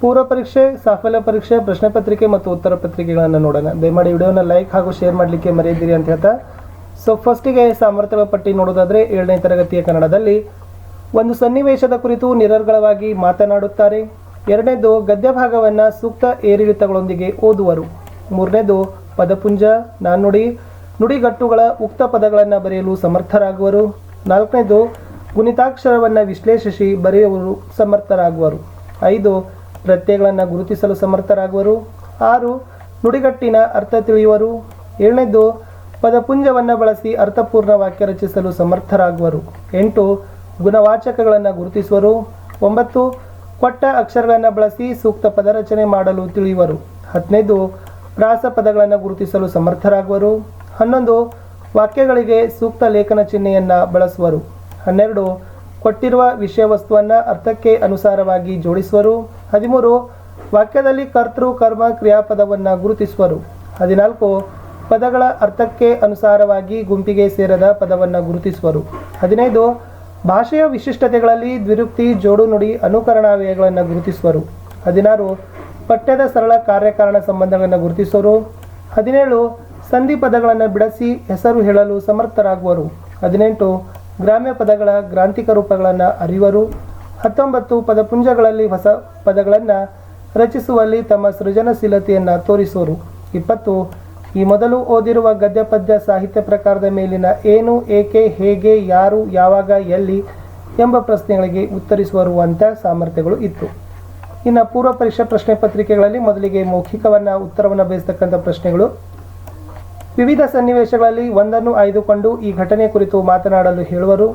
ಪೂರ್ವ ಪರೀಕ್ಷೆ, ಸಾಫಲ್ಯ ಪರೀಕ್ಷೆ, ಪ್ರಶ್ನೆ ಪತ್ರಿಕೆ ಮತ್ತು ಉತ್ತರ ಪತ್ರಿಕೆಗಳನ್ನು ನೋಡೋಣ. ದಯಮಾಡಿ ವಿಡಿಯೋನ ಲೈಕ್ ಹಾಗೂ ಶೇರ್ ಮಾಡಲಿಕ್ಕೆ ಮರೆಯದಿರಿ ಅಂತ ಹೇಳ್ತಾ, ಸೊ ಫಸ್ಟಿಗೆ ಸಾಮರ್ಥ್ಯಗಳ ಪಟ್ಟಿ ನೋಡೋದಾದರೆ 7ನೇ ತರಗತಿಯ ಕನ್ನಡದಲ್ಲಿ ಒಂದು ಸನ್ನಿವೇಶದ ಕುರಿತು ನಿರರ್ಗಳವಾಗಿ ಮಾತನಾಡುತ್ತಾರೆ. 2ನೇದು ಗದ್ಯ ಭಾಗವನ್ನು ಸೂಕ್ತ ಏರಿಳಿತಗಳೊಂದಿಗೆ ಓದುವರು. 3ನೇದು ಪದಪುಂಜ, ನಾಣ್ಣುಡಿ, ನುಡಿಗಟ್ಟುಗಳ ಉಕ್ತ ಪದಗಳನ್ನು ಬರೆಯಲು ಸಮರ್ಥರಾಗುವರು. 4ನೇದು ಗುಣಿತಾಕ್ಷರವನ್ನು ವಿಶ್ಲೇಷಿಸಿ ಬರೆಯುವರು ಸಮರ್ಥರಾಗುವರು. 5 ಪ್ರತ್ಯಯಗಳನ್ನು ಗುರುತಿಸಲು ಸಮರ್ಥರಾಗುವರು. 6 ನುಡಿಗಟ್ಟಿನ ಅರ್ಥ ತಿಳಿಯುವರು. 7ನೇದು ಪದಪುಂಜವನ್ನು ಬಳಸಿ ಅರ್ಥಪೂರ್ಣ ವಾಕ್ಯ ರಚಿಸಲು ಸಮರ್ಥರಾಗುವರು. 8 ಗುಣವಾಚಕಗಳನ್ನು ಗುರುತಿಸುವರು. 9 ಕೊಟ್ಟ ಅಕ್ಷರಗಳನ್ನು ಬಳಸಿ ಸೂಕ್ತ ಪದರಚನೆ ಮಾಡಲು ತಿಳಿಯುವರು. 10ನೇದು ಪ್ರಾಸ ಪದಗಳನ್ನು ಗುರುತಿಸಲು ಸಮರ್ಥರಾಗುವರು. 11 ವಾಕ್ಯಗಳಿಗೆ ಸೂಕ್ತ ಲೇಖನ ಚಿಹ್ನೆಯನ್ನು ಬಳಸುವರು. 12 ಕೊಟ್ಟಿರುವ ವಿಷಯ ವಸ್ತುವನ್ನು ಅರ್ಥಕ್ಕೆ ಅನುಸಾರವಾಗಿ ಜೋಡಿಸುವರು. 13 ವಾಕ್ಯದಲ್ಲಿ ಕರ್ತೃ ಕರ್ಮ ಕ್ರಿಯಾಪದವನ್ನು ಗುರುತಿಸುವರು. 14 ಪದಗಳ ಅರ್ಥಕ್ಕೆ ಅನುಸಾರವಾಗಿ ಗುಂಪಿಗೆ ಸೇರದ ಪದವನ್ನು ಗುರುತಿಸುವರು. 15 ಭಾಷೆಯ ವಿಶಿಷ್ಟತೆಗಳಲ್ಲಿ ದ್ವಿರುಕ್ತಿ, ಜೋಡು ನುಡಿ, ಅನುಕರಣಾವ್ಯಯಗಳನ್ನು ಗುರುತಿಸುವರು. 16 ಪಠ್ಯದ ಸರಳ ಕಾರ್ಯಕಾರಣ ಸಂಬಂಧಗಳನ್ನು ಗುರುತಿಸುವರು. 17 ಸಂಧಿ ಪದಗಳನ್ನು ಬಿಡಿಸಿ ಹೆಸರು ಹೇಳಲು ಸಮರ್ಥರಾಗುವರು. 18 ಗ್ರಾಮ್ಯ ಪದಗಳ ಗ್ರಾಂಥಿಕ ರೂಪಗಳನ್ನು ಅರಿಯುವರು. 19 ಪದಪುಂಜಗಳಲ್ಲಿ ಹೊಸ ಪದಗಳನ್ನು ರಚಿಸುವಲ್ಲಿ ತಮ್ಮ ಸೃಜನಶೀಲತೆಯನ್ನು ತೋರಿಸುವರು. 20 ಈ ಮೊದಲು ಓದಿರುವ ಗದ್ಯ ಪದ್ಯ ಸಾಹಿತ್ಯ ಪ್ರಕಾರದ ಮೇಲಿನ ಏನು, ಏಕೆ, ಹೇಗೆ, ಯಾರು, ಯಾವಾಗ, ಎಲ್ಲಿ ಎಂಬ ಪ್ರಶ್ನೆಗಳಿಗೆ ಉತ್ತರಿಸುವರು ಅಂತ ಸಾಮರ್ಥ್ಯಗಳು ಇತ್ತು. ಇನ್ನು ಪೂರ್ವ ಪರೀಕ್ಷಾ ಪ್ರಶ್ನೆ ಪತ್ರಿಕೆಗಳಲ್ಲಿ ಮೊದಲಿಗೆ ಮೌಖಿಕವನ್ನು ಉತ್ತರವನ್ನು ಬಯಸ್ತಕ್ಕಂಥ ಪ್ರಶ್ನೆಗಳು. ವಿವಿಧ ಸನ್ನಿವೇಶಗಳಲ್ಲಿ ಒಂದನ್ನು ಆಯ್ದುಕೊಂಡು ಈ ಘಟನೆ ಕುರಿತು ಮಾತನಾಡಲು ಹೇಳುವರು.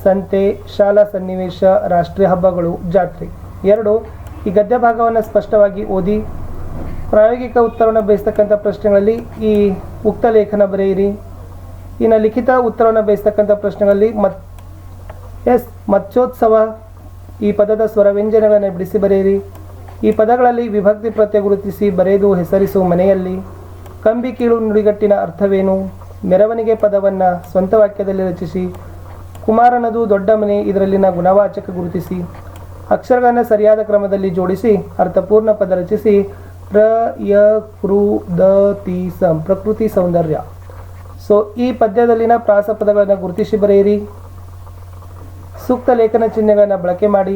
ಸಂತೆ, ಶಾಲಾ ಸನ್ನಿವೇಶ, ರಾಷ್ಟ್ರೀಯ ಹಬ್ಬಗಳು, ಜಾತ್ರೆ. 2 ಈ ಗದ್ಯ ಭಾಗವನ್ನು ಸ್ಪಷ್ಟವಾಗಿ ಓದಿ. ಪ್ರಾಯೋಗಿಕ ಉತ್ತರವನ್ನು ಬಯಸ್ತಕ್ಕಂಥ ಪ್ರಶ್ನೆಗಳಲ್ಲಿ ಈ ಉಕ್ತ ಲೇಖನ ಬರೆಯಿರಿ. ಇನ್ನು ಲಿಖಿತ ಉತ್ತರವನ್ನು ಬಯಸ್ತಕ್ಕಂಥ ಪ್ರಶ್ನೆಗಳಲ್ಲಿ ಮತ್ಸ್ಯೋತ್ಸವ ಈ ಪದದ ಸ್ವರ ವ್ಯಂಜನಗಳನ್ನು ಬಿಡಿಸಿ ಬರೆಯಿರಿ. ಈ ಪದಗಳಲ್ಲಿ ವಿಭಕ್ತಿ ಪ್ರತ್ಯಯ ಗುರುತಿಸಿ ಬರೆದು ಹೆಸರಿಸು ಮನೆಯಲ್ಲಿ. ಕಂಬಿ ಕೀಳು ನುಡಿಗಟ್ಟಿನ ಅರ್ಥವೇನು? ಮೆರವಣಿಗೆ ಪದವನ್ನು ಸ್ವಂತ ವಾಕ್ಯದಲ್ಲಿ ರಚಿಸಿ. ಕುಮಾರನದು ದೊಡ್ಡ ಮನೆ ಇದರಲ್ಲಿನ ಗುಣವಾಚಕ ಗುರುತಿಸಿ. ಅಕ್ಷರಗಳನ್ನು ಸರಿಯಾದ ಕ್ರಮದಲ್ಲಿ ಜೋಡಿಸಿ ಅರ್ಥಪೂರ್ಣ ಪದ ರಚಿಸಿ. ಪ್ರಕೃತಿ ಸೌಂದರ್ಯ. ಸೊ ಈ ಪದ್ಯದಲ್ಲಿನ ಪ್ರಾಸ ಪದಗಳನ್ನು ಗುರುತಿಸಿ ಬರೆಯಿರಿ. ಸೂಕ್ತ ಲೇಖನ ಚಿಹ್ನೆಗಳನ್ನು ಬಳಕೆ ಮಾಡಿ.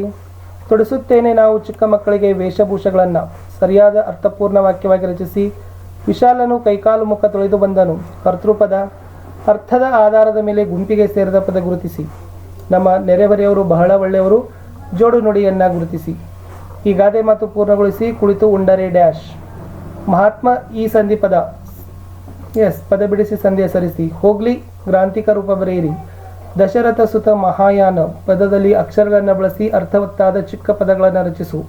ತೊಡಿಸುತ್ತೇನೆ ನಾವು ಚಿಕ್ಕ ಮಕ್ಕಳಿಗೆ ವೇಷಭೂಷಗಳನ್ನು ಸರಿಯಾದ ಅರ್ಥಪೂರ್ಣ ವಾಕ್ಯವಾಗಿ ರಚಿಸಿ. ವಿಶಾಲನು ಕೈಕಾಲು ಮುಖ ತೊಳೆದು ಬಂದನು ಕರ್ತೃಪದ. ಅರ್ಥದ ಆಧಾರದ ಮೇಲೆ ಗುಂಪಿಗೆ ಸೇರಿದ ಪದ ಗುರುತಿಸಿ. ನಮ್ಮ ನೆರೆಹೊರೆಯವರು ಬಹಳ ಒಳ್ಳೆಯವರು ಜೋಡು ನುಡಿಯನ್ನು ಗುರುತಿಸಿ. ಈ ಗಾದೆ ಮಾತು ಪೂರ್ಣಗೊಳಿಸಿ ಕುಳಿತು ಉಂಡರೆ ಡ್ಯಾಶ್. ಮಹಾತ್ಮ ಈ ಸಂಧಿ ಪದ ಪದ ಬಿಡಿಸಿ ಸಂಧಿ ಹೆಸರಿಸಿ. ಹೋಗ್ಲಿ ಗ್ರಾಂಥಿಕ ರೂಪ ಬರೆಯಿರಿ. ದಶರಥ ಸುತ ಮಹಾಯಾನ ಪದದಲ್ಲಿ ಅಕ್ಷರಗಳನ್ನು ಬಳಸಿ ಅರ್ಥವತ್ತಾದ ಚಿಕ್ಕ ಪದಗಳನ್ನು ರಚಿಸು.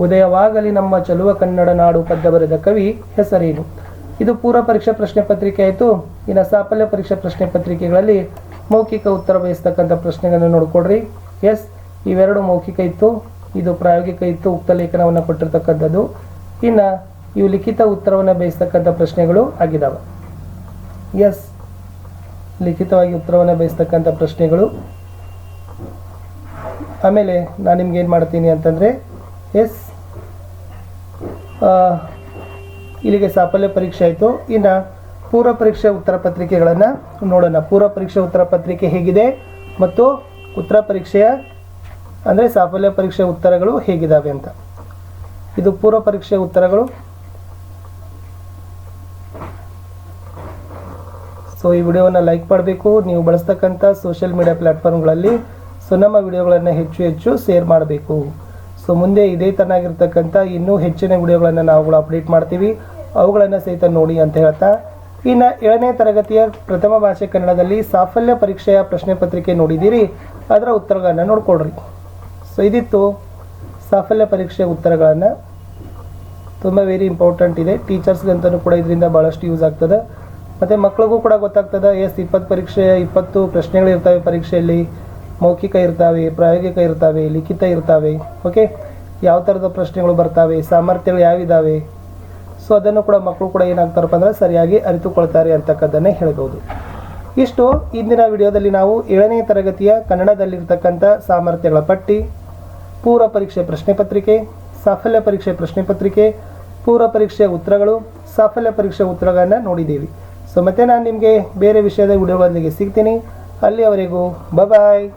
ಉದಯವಾಗಲಿ ನಮ್ಮ ಚಲುವ ಕನ್ನಡ ನಾಡು ಪದ್ಯ ಬರೆದ ಕವಿ ಹೆಸರೇನು? ಇದು ಪೂರ್ವ ಪರೀಕ್ಷಾ ಪ್ರಶ್ನೆ ಪತ್ರಿಕೆ ಆಯಿತು. ಇನ್ನು ಸಾಫಲ್ಯ ಪರೀಕ್ಷಾ ಪ್ರಶ್ನೆ ಪತ್ರಿಕೆಗಳಲ್ಲಿ ಮೌಖಿಕ ಉತ್ತರ ಬಯಸ್ತಕ್ಕಂಥ ಪ್ರಶ್ನೆಗಳನ್ನು ನೋಡಿಕೊಡ್ರಿ. ಇವೆರಡು ಮೌಖಿಕ ಇತ್ತು, ಇದು ಪ್ರಾಯೋಗಿಕ ಇತ್ತು, ಉಕ್ತ ಲೇಖನವನ್ನು ಕೊಟ್ಟಿರ್ತಕ್ಕಂಥದ್ದು. ಇನ್ನು ಇವು ಲಿಖಿತ ಉತ್ತರವನ್ನು ಬಯಸ್ತಕ್ಕಂಥ ಪ್ರಶ್ನೆಗಳು ಆಗಿದ್ದಾವೆ. ಲಿಖಿತವಾಗಿ ಉತ್ತರವನ್ನು ಬಯಸ್ತಕ್ಕಂಥ ಪ್ರಶ್ನೆಗಳು. ಆಮೇಲೆ ನಾನು ನಿಮ್ಗೆ ಏನು ಮಾಡ್ತೀನಿ ಅಂತಂದರೆ ಇಲ್ಲಿಗೆ ಸಾಫಲ್ಯ ಪರೀಕ್ಷೆ ಆಯಿತು. ಇನ್ನು ಪೂರ್ವ ಪರೀಕ್ಷೆ ಉತ್ತರ ಪತ್ರಿಕೆಗಳನ್ನು ನೋಡೋಣ. ಪೂರ್ವ ಪರೀಕ್ಷೆ ಉತ್ತರ ಪತ್ರಿಕೆ ಹೇಗಿದೆ ಮತ್ತು ಉತ್ತರ ಪರೀಕ್ಷೆಯ ಅಂದರೆ ಸಾಫಲ್ಯ ಪರೀಕ್ಷೆ ಉತ್ತರಗಳು ಹೇಗಿದ್ದಾವೆ ಅಂತ. ಇದು ಪೂರ್ವ ಪರೀಕ್ಷೆ ಉತ್ತರಗಳು. ಸೊ ಈ ವಿಡಿಯೋವನ್ನು ಲೈಕ್ ಮಾಡಬೇಕು. ನೀವು ಬಳಸ್ತಕ್ಕಂಥ ಸೋಷಿಯಲ್ ಮೀಡಿಯಾ ಪ್ಲ್ಯಾಟ್ಫಾರ್ಮ್ಗಳಲ್ಲಿ ಸೊ ನಮ್ಮ ವಿಡಿಯೋಗಳನ್ನು ಹೆಚ್ಚು ಶೇರ್ ಮಾಡಬೇಕು. ಸೊ ಮುಂದೆ ಇದೇ ತರನಾಗಿರ್ತಕ್ಕಂಥ ಇನ್ನೂ ಹೆಚ್ಚಿನ ವಿಡಿಯೋಗಳನ್ನು ನಾವುಗಳು ಅಪ್ಡೇಟ್ ಮಾಡ್ತೀವಿ, ಅವುಗಳನ್ನು ಸಹಿತ ನೋಡಿ ಅಂತ ಹೇಳ್ತಾ, ಇನ್ನು 7ನೇ ತರಗತಿಯ ಪ್ರಥಮ ಭಾಷೆ ಕನ್ನಡದಲ್ಲಿ ಸಾಫಲ್ಯ ಪರೀಕ್ಷೆಯ ಪ್ರಶ್ನೆ ಪತ್ರಿಕೆ ನೋಡಿದ್ದೀರಿ, ಅದರ ಉತ್ತರಗಳನ್ನು ನೋಡ್ಕೊಡ್ರಿ. ಸೊ ಇದಿತ್ತು ಸಾಫಲ್ಯ ಪರೀಕ್ಷೆಯ ಉತ್ತರಗಳನ್ನು. ತುಂಬ ವೆರಿ ಇಂಪಾರ್ಟೆಂಟ್ ಇದೆ. ಟೀಚರ್ಸ್ಗಂತಲೂ ಕೂಡ ಇದರಿಂದ ಭಾಳಷ್ಟು ಯೂಸ್ ಆಗ್ತದೆ. ಮತ್ತು ಮಕ್ಕಳಿಗೂ ಕೂಡ ಗೊತ್ತಾಗ್ತದೆ. 20 ಪರೀಕ್ಷೆ 20 ಪ್ರಶ್ನೆಗಳಿರ್ತವೆ ಪರೀಕ್ಷೆಯಲ್ಲಿ. ಮೌಖಿಕ ಇರ್ತವೆ, ಪ್ರಾಯೋಗಿಕ ಇರ್ತವೆ, ಲಿಖಿತ ಇರ್ತವೆ. ಓಕೆ, ಯಾವ ಥರದ ಪ್ರಶ್ನೆಗಳು ಬರ್ತವೆ, ಸಾಮರ್ಥ್ಯಗಳು ಯಾವಿದ್ದಾವೆ. ಸೊ ಅದನ್ನು ಕೂಡ ಮಕ್ಕಳು ಕೂಡ ಏನಾಗ್ತಾರಪ್ಪ ಅಂದರೆ ಸರಿಯಾಗಿ ಅರಿತುಕೊಳ್ತಾರೆ ಅಂತಕ್ಕದ್ದನ್ನೇ ಹೇಳ್ಬೋದು. ಇಷ್ಟು ಇಂದಿನ ವಿಡಿಯೋದಲ್ಲಿ ನಾವು 7ನೇ ತರಗತಿಯ ಕನ್ನಡದಲ್ಲಿರ್ತಕ್ಕಂಥ ಸಾಮರ್ಥ್ಯಗಳ ಪಟ್ಟಿ, ಪೂರ್ವ ಪರೀಕ್ಷೆ ಪ್ರಶ್ನೆ ಪತ್ರಿಕೆ, ಸಾಫಲ್ಯ ಪರೀಕ್ಷೆ ಪ್ರಶ್ನೆ ಪತ್ರಿಕೆ, ಪೂರ್ವ ಪರೀಕ್ಷೆಯ ಉತ್ತರಗಳು, ಸಾಫಲ್ಯ ಪರೀಕ್ಷೆಯ ಉತ್ತರಗಳನ್ನು ನೋಡಿದ್ದೀವಿ. ಸೊ ಮತ್ತೆ ನಾನು ನಿಮಗೆ ಬೇರೆ ವಿಷಯದ ವಿಡಿಯೋಗಳೊಂದಿಗೆ ಸಿಗ್ತೀನಿ. ಅಲ್ಲಿಯವರೆಗೂ ಬಾಯ್.